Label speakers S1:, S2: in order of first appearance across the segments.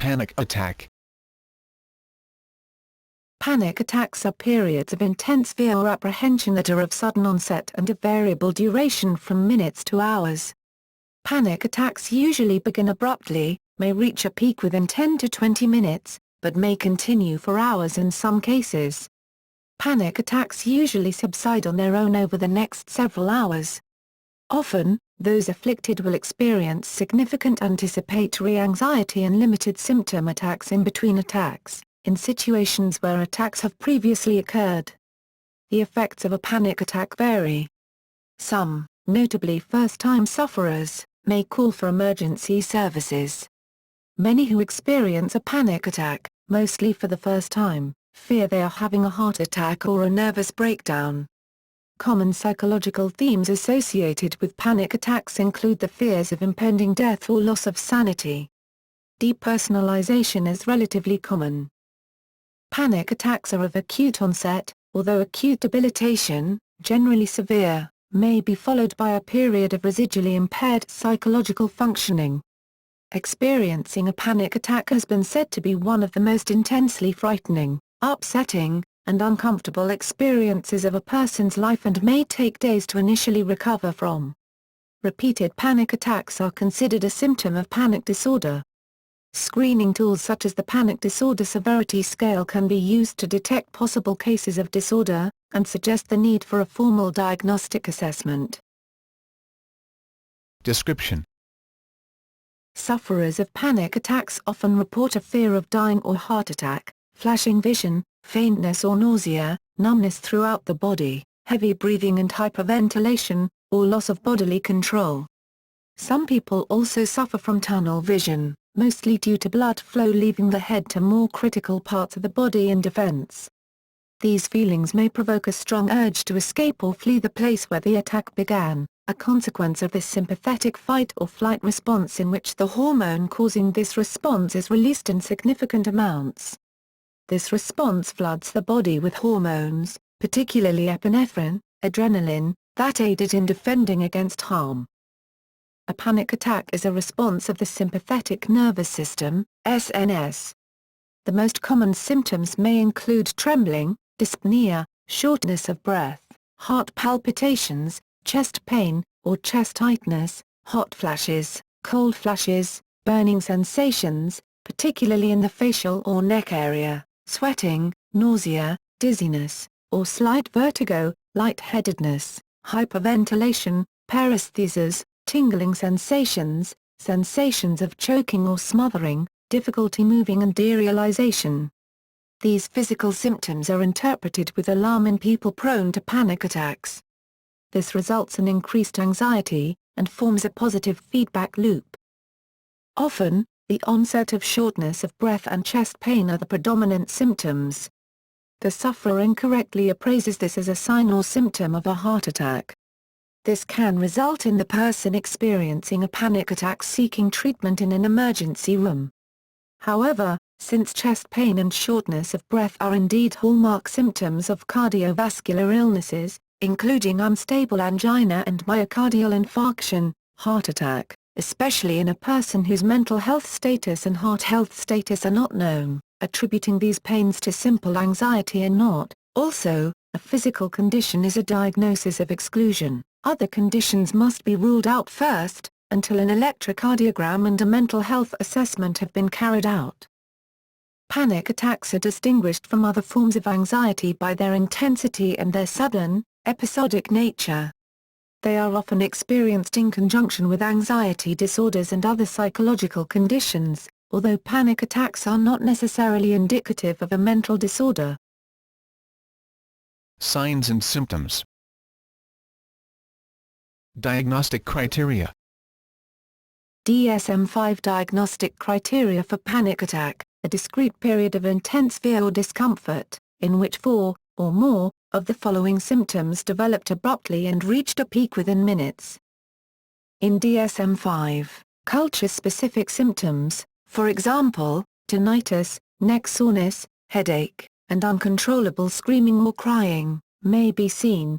S1: panic attack.
S2: Panic attacks are periods of intense fear or apprehension that are of sudden onset and of variable duration from minutes to hours. Panic attacks usually begin abruptly, may reach a peak within 10 to 20 minutes, but may continue for hours in some cases. Panic attacks usually subside on their own over the next several hours. Often, those afflicted will experience significant anticipatory anxiety and limited symptom attacks in between attacks, in situations where attacks have previously occurred. The effects of a panic attack vary. Some, notably first-time sufferers, may call for emergency services. Many who experience a panic attack, mostly for the first time, fear they are having a heart attack or a nervous breakdown. Common psychological themes associated with panic attacks include the fears of impending death or loss of sanity. Depersonalisation is relatively common. Panic attacks are of acute onset, although acute debilitation, generally severe, may be followed by a period of residually impaired psychological functioning. Experiencing a panic attack has been said to be one of the most intensely frightening, upsetting, and uncomfortable experiences of a person's life and may take days to initially recover from. Repeated panic attacks are considered a symptom of panic disorder. Screening tools such as the Panic Disorder Severity Scale can be used to detect possible cases of disorder, and suggest the need for a formal diagnostic assessment.
S1: Description:
S2: Sufferers of panic attacks often report a fear of dying or heart attack, flashing vision, faintness or nausea, numbness throughout the body, heavy breathing and hyperventilation, or loss of bodily control. Some people also suffer from tunnel vision, mostly due to blood flow leaving the head to more critical parts of the body in defense. These feelings may provoke a strong urge to escape or flee the place where the attack began, a consequence of this sympathetic fight or flight response in which the hormone causing this response is released in significant amounts. This response floods the body with hormones, particularly epinephrine, adrenaline, that aid it in defending against harm. A panic attack is a response of the sympathetic nervous system, SNS. The most common symptoms may include trembling, dyspnea, shortness of breath, heart palpitations, chest pain, or chest tightness, hot flashes, cold flashes, burning sensations, particularly in the facial or neck area, sweating, nausea, dizziness, or slight vertigo, lightheadedness, hyperventilation, paresthesias, tingling sensations, sensations of choking or smothering, difficulty moving and derealization. These physical symptoms are interpreted with alarm in people prone to panic attacks. This results in increased anxiety, and forms a positive feedback loop. Often, the onset of shortness of breath and chest pain are the predominant symptoms. The sufferer incorrectly appraises this as a sign or symptom of a heart attack. This can result in the person experiencing a panic attack seeking treatment in an emergency room. However, since chest pain and shortness of breath are indeed hallmark symptoms of cardiovascular illnesses, including unstable angina and myocardial infarction, heart attack, especially in a person whose mental health status and heart health status are not known, attributing these pains to simple anxiety and not, also, a physical condition is a diagnosis of exclusion. Other conditions must be ruled out first, until an electrocardiogram and a mental health assessment have been carried out. Panic attacks are distinguished from other forms of anxiety by their intensity and their sudden, episodic nature. They are often experienced in conjunction with anxiety disorders and other psychological conditions, although panic attacks are not necessarily indicative of a mental disorder.
S1: Signs and symptoms. Diagnostic criteria.
S2: DSM-5 diagnostic criteria for panic attack, a discrete period of intense fear or discomfort, in which 4, or more, of the following symptoms developed abruptly and reached a peak within minutes. In DSM-5, culture-specific symptoms, for example, tinnitus, neck soreness, headache, and uncontrollable screaming or crying, may be seen.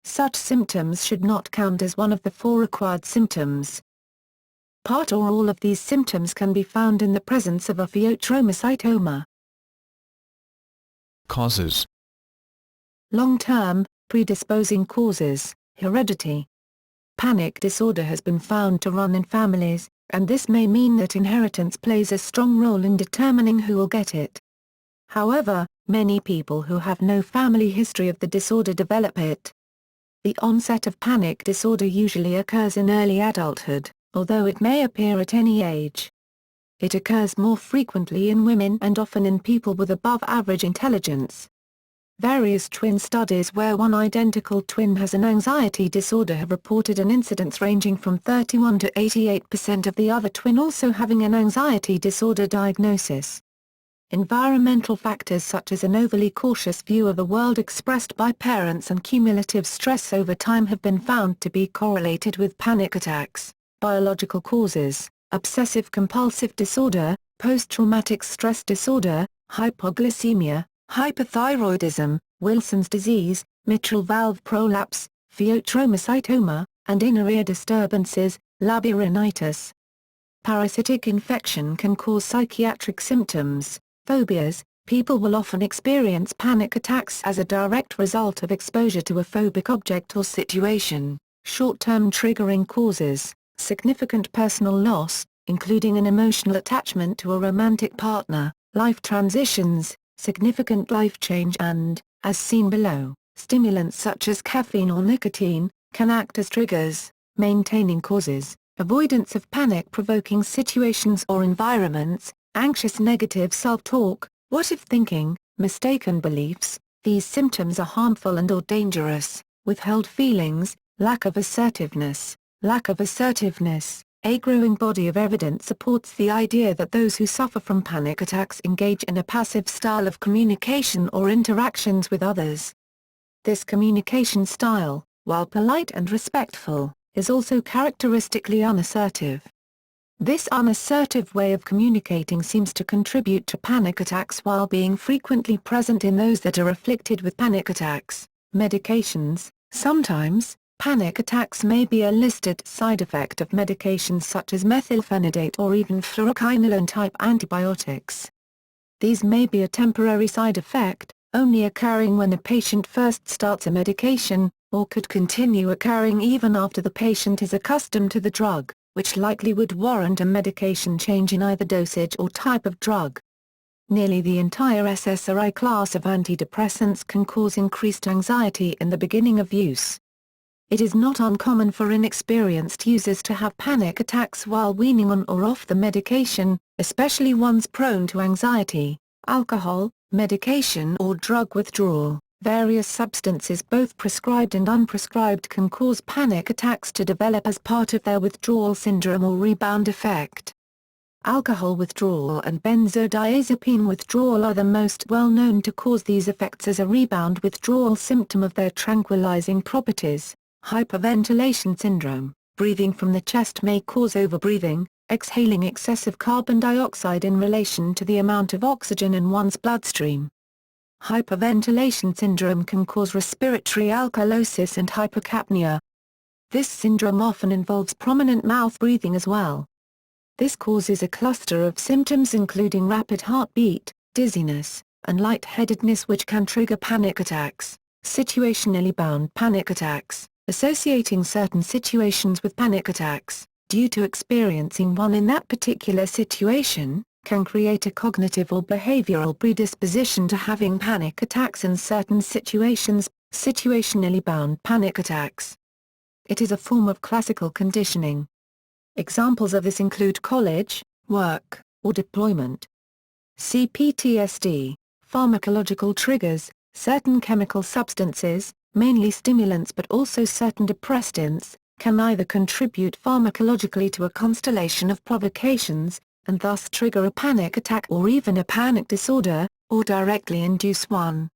S2: Such symptoms should not count as one of the 4 required symptoms. Part or all of these symptoms can be found in the presence of a pheochromocytoma.
S1: Causes.
S2: Long-term, predisposing causes, heredity. Panic disorder has been found to run in families, and this may mean that inheritance plays a strong role in determining who will get it. However, many people who have no family history of the disorder develop it. The onset of panic disorder usually occurs in early adulthood, although it may appear at any age. It occurs more frequently in women and often in people with above-average intelligence. Various twin studies where one identical twin has an anxiety disorder have reported an incidence ranging from 31 to 88% of the other twin also having an anxiety disorder diagnosis. Environmental factors such as an overly cautious view of the world expressed by parents and cumulative stress over time have been found to be correlated with panic attacks. Biological causes, obsessive-compulsive disorder, post-traumatic stress disorder, hypoglycemia, hyperthyroidism, Wilson's disease, mitral valve prolapse, pheochromocytoma, and inner ear disturbances, labyrinthitis. Parasitic infection can cause psychiatric symptoms, phobias. People will often experience panic attacks as a direct result of exposure to a phobic object or situation. Short-term triggering causes, significant personal loss, including an emotional attachment to a romantic partner, life transitions, significant life change and, as seen below, stimulants such as caffeine or nicotine, can act as triggers. Maintaining causes, avoidance of panic-provoking situations or environments, anxious negative self-talk, what-if thinking, mistaken beliefs. These symptoms are harmful and/or dangerous. Withheld feelings, lack of assertiveness. A growing body of evidence supports the idea that those who suffer from panic attacks engage in a passive style of communication or interactions with others. This communication style, while polite and respectful, is also characteristically unassertive. This unassertive way of communicating seems to contribute to panic attacks while being frequently present in those that are afflicted with panic attacks. Medications. Sometimes, panic attacks may be a listed side effect of medications such as methylphenidate or even fluoroquinolone-type antibiotics. These may be a temporary side effect, only occurring when a patient first starts a medication, or could continue occurring even after the patient is accustomed to the drug, which likely would warrant a medication change in either dosage or type of drug. Nearly the entire SSRI class of antidepressants can cause increased anxiety in the beginning of use. It is not uncommon for inexperienced users to have panic attacks while weaning on or off the medication, especially ones prone to anxiety. Alcohol, medication or drug withdrawal. Various substances both prescribed and unprescribed can cause panic attacks to develop as part of their withdrawal syndrome or rebound effect. Alcohol withdrawal and benzodiazepine withdrawal are the most well known to cause these effects as a rebound withdrawal symptom of their tranquilizing properties. Hyperventilation syndrome, breathing from the chest may cause overbreathing, exhaling excessive carbon dioxide in relation to the amount of oxygen in one's bloodstream. Hyperventilation syndrome can cause respiratory alkalosis and hypercapnia. This syndrome often involves prominent mouth breathing as well. This causes a cluster of symptoms including rapid heartbeat, dizziness, and lightheadedness which can trigger panic attacks. Situationally bound panic attacks, associating certain situations with panic attacks, due to experiencing one in that particular situation, can create a cognitive or behavioral predisposition to having panic attacks in certain situations. Situationally bound panic attacks. It is a form of classical conditioning. Examples of this include college, work, or deployment. CPTSD, pharmacological triggers, certain chemical substances, mainly stimulants but also certain depressants, can either contribute pharmacologically to a constellation of provocations, and thus trigger a panic attack or even a panic disorder, or directly induce one.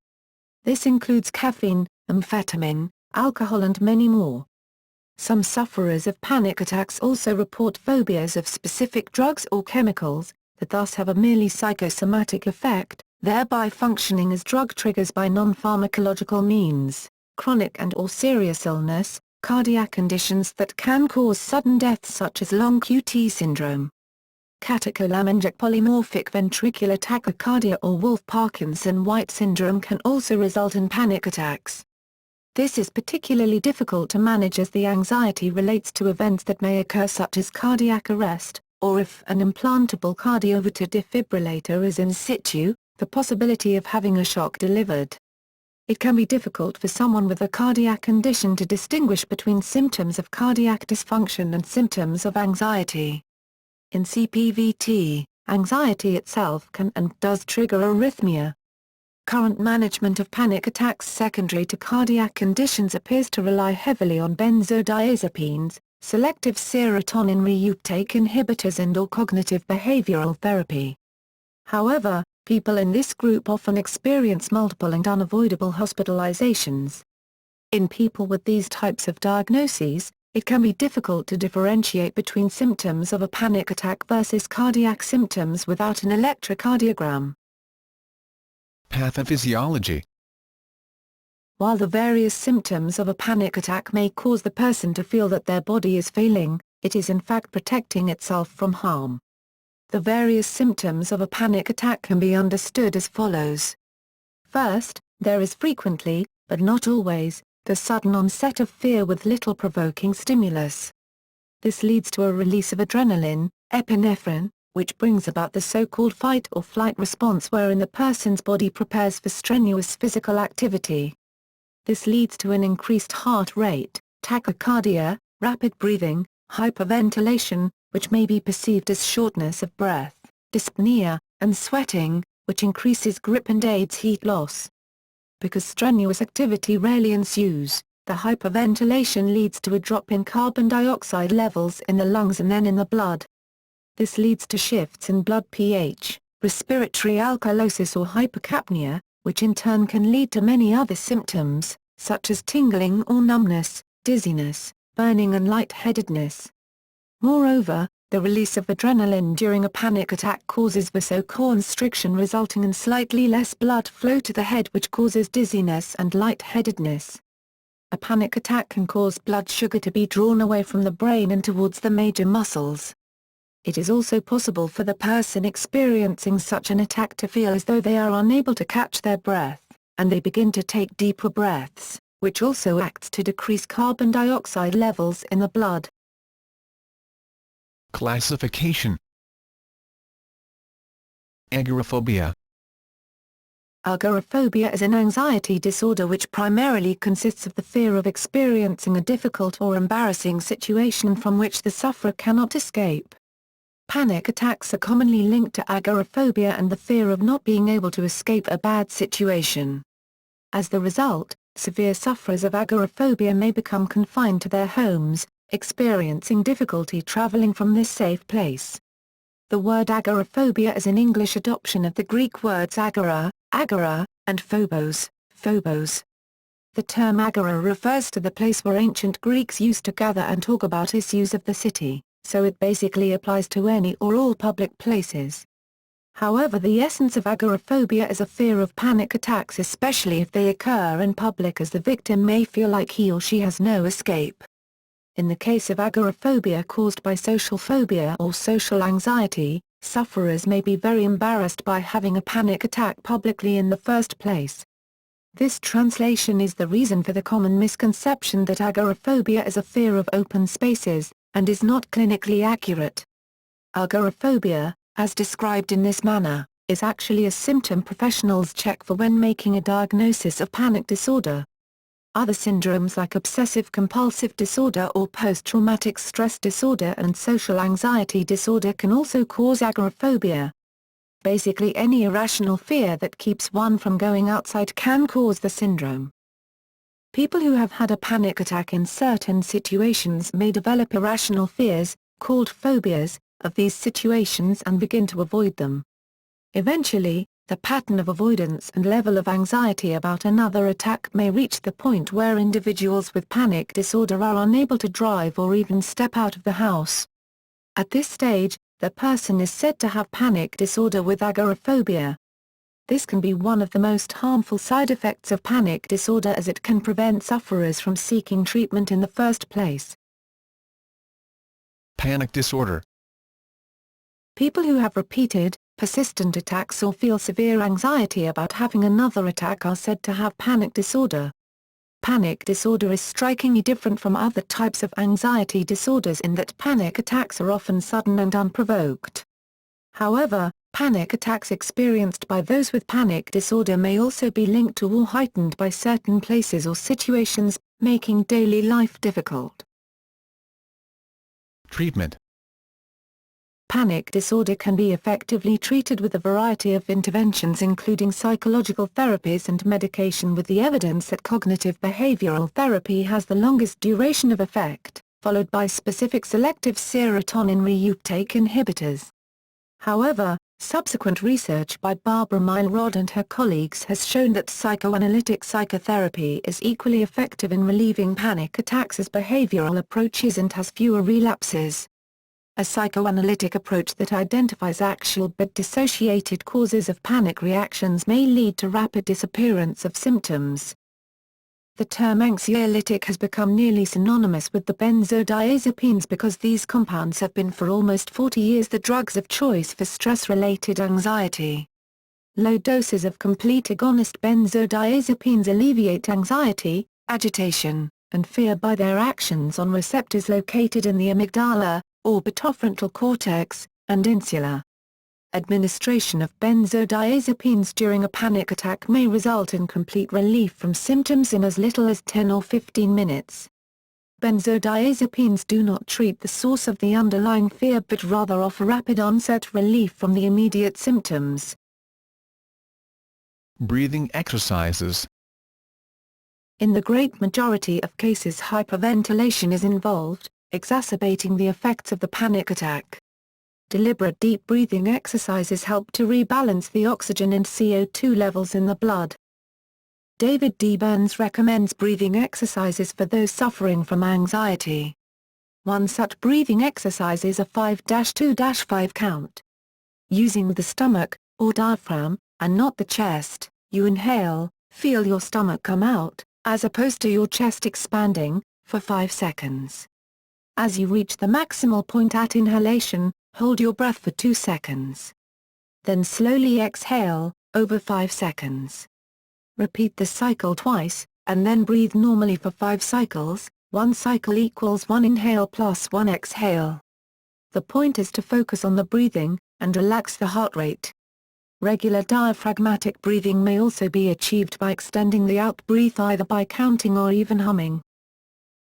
S2: This includes caffeine, amphetamine, alcohol and many more. Some sufferers of panic attacks also report phobias of specific drugs or chemicals, that thus have a merely psychosomatic effect, thereby functioning as drug triggers by non-pharmacological means. Chronic and/or serious illness, cardiac conditions that can cause sudden death such as long QT syndrome. Catecholaminergic polymorphic ventricular tachycardia or Wolff-Parkinson-White syndrome can also result in panic attacks. This is particularly difficult to manage as the anxiety relates to events that may occur such as cardiac arrest, or if an implantable cardioverter defibrillator is in situ, the possibility of having a shock delivered. It can be difficult for someone with a cardiac condition to distinguish between symptoms of cardiac dysfunction and symptoms of anxiety. In CPVT, anxiety itself can and does trigger arrhythmia. Current management of panic attacks secondary to cardiac conditions appears to rely heavily on benzodiazepines, selective serotonin reuptake inhibitors and/or cognitive behavioral therapy. However, people in this group often experience multiple and unavoidable hospitalizations. In people with these types of diagnoses, it can be difficult to differentiate between symptoms of a panic attack versus cardiac symptoms without an electrocardiogram.
S1: Pathophysiology.
S2: While the various symptoms of a panic attack may cause the person to feel that their body is failing, it is in fact protecting itself from harm. The various symptoms of a panic attack can be understood as follows. First, there is frequently, but not always, the sudden onset of fear with little provoking stimulus. This leads to a release of adrenaline, epinephrine, which brings about the so-called fight or flight response wherein the person's body prepares for strenuous physical activity. This leads to an increased heart rate, tachycardia, rapid breathing, hyperventilation, which may be perceived as shortness of breath, dyspnea, and sweating, which increases grip and aids heat loss. Because strenuous activity rarely ensues, the hyperventilation leads to a drop in carbon dioxide levels in the lungs and then in the blood. This leads to shifts in blood pH, respiratory alkalosis or hypercapnia, which in turn can lead to many other symptoms, such as tingling or numbness, dizziness, burning and lightheadedness. Moreover, the release of adrenaline during a panic attack causes vasoconstriction resulting in slightly less blood flow to the head which causes dizziness and lightheadedness. A panic attack can cause blood sugar to be drawn away from the brain and towards the major muscles. It is also possible for the person experiencing such an attack to feel as though they are unable to catch their breath, and they begin to take deeper breaths, which also acts to decrease carbon dioxide levels in the blood.
S1: Classification. Agoraphobia.
S2: Agoraphobia is an anxiety disorder which primarily consists of the fear of experiencing a difficult or embarrassing situation from which the sufferer cannot escape. Panic attacks are commonly linked to agoraphobia and the fear of not being able to escape a bad situation. As the result, severe sufferers of agoraphobia may become confined to their homes, experiencing difficulty traveling from this safe place. The word agoraphobia is an English adoption of the Greek words agora, agora, and phobos, phobos. The term agora refers to the place where ancient Greeks used to gather and talk about issues of the city, so it basically applies to any or all public places. However, the essence of agoraphobia is a fear of panic attacks, especially if they occur in public, as the victim may feel like he or she has no escape. In the case of agoraphobia caused by social phobia or social anxiety, sufferers may be very embarrassed by having a panic attack publicly in the first place. This translation is the reason for the common misconception that agoraphobia is a fear of open spaces, and is not clinically accurate. Agoraphobia, as described in this manner, is actually a symptom professionals check for when making a diagnosis of panic disorder. Other syndromes like obsessive-compulsive disorder or post-traumatic stress disorder and social anxiety disorder can also cause agoraphobia. Basically, any irrational fear that keeps one from going outside can cause the syndrome. People who have had a panic attack in certain situations may develop irrational fears, called phobias, of these situations and begin to avoid them. Eventually, the pattern of avoidance and level of anxiety about another attack may reach the point where individuals with panic disorder are unable to drive or even step out of the house. At this stage, the person is said to have panic disorder with agoraphobia. This can be one of the most harmful side effects of panic disorder as it can prevent sufferers from seeking treatment in the first place.
S1: Panic disorder.
S2: People who have repeated, persistent attacks or feel severe anxiety about having another attack are said to have panic disorder. Panic disorder is strikingly different from other types of anxiety disorders in that panic attacks are often sudden and unprovoked. However, panic attacks experienced by those with panic disorder may also be linked to or heightened by certain places or situations, making daily life difficult.
S1: Treatment.
S2: Panic disorder can be effectively treated with a variety of interventions including psychological therapies and medication, with the evidence that cognitive behavioral therapy has the longest duration of effect, followed by specific selective serotonin reuptake inhibitors. However, subsequent research by Barbara Milrod and her colleagues has shown that psychoanalytic psychotherapy is equally effective in relieving panic attacks as behavioral approaches and has fewer relapses. A psychoanalytic approach that identifies actual but dissociated causes of panic reactions may lead to rapid disappearance of symptoms. The term anxiolytic has become nearly synonymous with the benzodiazepines because these compounds have been for almost 40 years the drugs of choice for stress-related anxiety. Low doses of complete agonist benzodiazepines alleviate anxiety, agitation, and fear by their actions on receptors located in the amygdala, orbitofrontal cortex, and insula. Administration of benzodiazepines during a panic attack may result in complete relief from symptoms in as little as 10 or 15 minutes. Benzodiazepines do not treat the source of the underlying fear but rather offer rapid onset relief from the immediate symptoms.
S1: Breathing exercises.
S2: In the great majority of cases, hyperventilation is involved, exacerbating the effects of the panic attack. Deliberate deep breathing exercises help to rebalance the oxygen and CO2 levels in the blood. David D. Burns recommends breathing exercises for those suffering from anxiety. One such breathing exercise is a 5-2-5 count. Using the stomach, or diaphragm, and not the chest, you inhale, feel your stomach come out, as opposed to your chest expanding, for 5 seconds. As you reach the maximal point at inhalation, hold your breath for 2 seconds. Then slowly exhale, over 5 seconds. Repeat the cycle twice, and then breathe normally for 5 cycles. 1 cycle equals 1 inhale plus 1 exhale. The point is to focus on the breathing, and relax the heart rate. Regular diaphragmatic breathing may also be achieved by extending the out-breath either by counting or even humming.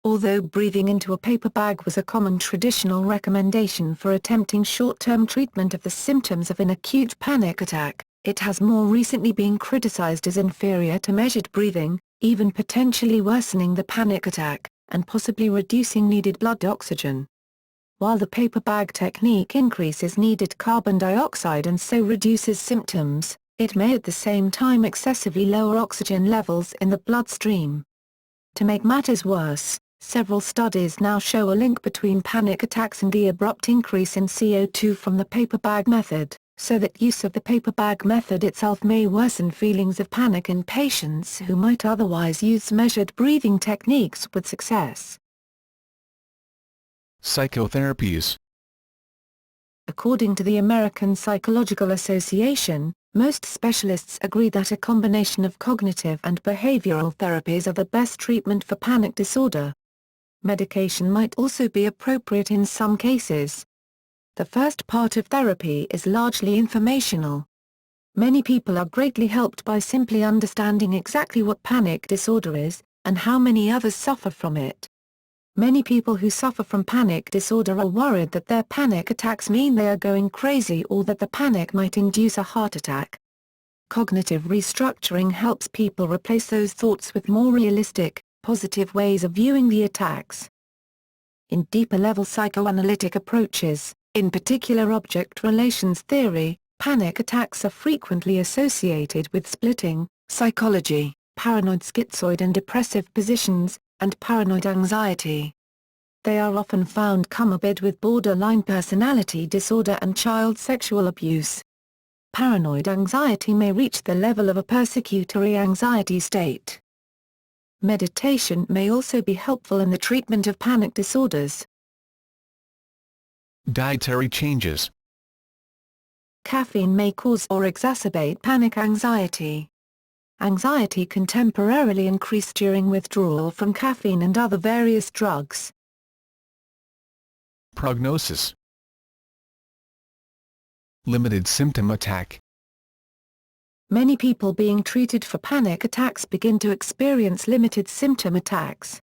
S2: Although breathing into a paper bag was a common traditional recommendation for attempting short-term treatment of the symptoms of an acute panic attack, it has more recently been criticized as inferior to measured breathing, even potentially worsening the panic attack, and possibly reducing needed blood oxygen. While the paper bag technique increases needed carbon dioxide and so reduces symptoms, it may at the same time excessively lower oxygen levels in the bloodstream. To make matters worse, several studies now show a link between panic attacks and the abrupt increase in CO2 from the paper bag method, so that use of the paper bag method itself may worsen feelings of panic in patients who might otherwise use measured breathing techniques with success.
S1: Psychotherapies.
S2: According to the American Psychological Association, most specialists agree that a combination of cognitive and behavioral therapies are the best treatment for panic disorder. Medication might also be appropriate in some cases. The first part of therapy is largely informational. Many people are greatly helped by simply understanding exactly what panic disorder is, and how many others suffer from it. Many people who suffer from panic disorder are worried that their panic attacks mean they are going crazy or that the panic might induce a heart attack. Cognitive restructuring helps people replace those thoughts with more realistic, positive ways of viewing the attacks. In deeper-level psychoanalytic approaches, in particular object relations theory, panic attacks are frequently associated with splitting, psychology, paranoid schizoid and depressive positions, and paranoid anxiety. They are often found comorbid with borderline personality disorder and child sexual abuse. Paranoid anxiety may reach the level of a persecutory anxiety state. Meditation may also be helpful in the treatment of panic disorders.
S1: Dietary changes.
S2: Caffeine may cause or exacerbate panic anxiety. Anxiety can temporarily increase during withdrawal from caffeine and other various drugs.
S1: Prognosis. Limited symptom attack.
S2: Many people being treated for panic attacks begin to experience limited symptom attacks.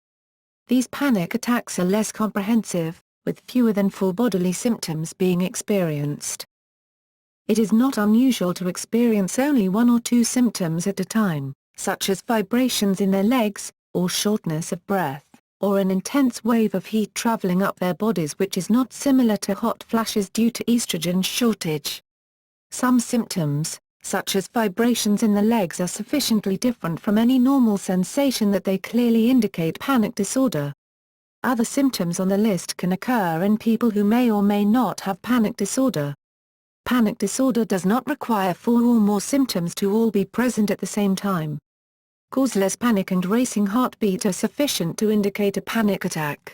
S2: These panic attacks are less comprehensive, with fewer than 4 bodily symptoms being experienced. It is not unusual to experience only 1 or 2 symptoms at a time, such as vibrations in their legs, or shortness of breath, or an intense wave of heat traveling up their bodies which is not similar to hot flashes due to estrogen shortage. Some symptoms, such as vibrations in the legs, are sufficiently different from any normal sensation that they clearly indicate panic disorder. Other symptoms on the list can occur in people who may or may not have panic disorder. Panic disorder does not require 4 or more symptoms to all be present at the same time. Causeless panic and racing heartbeat are sufficient to indicate a panic attack.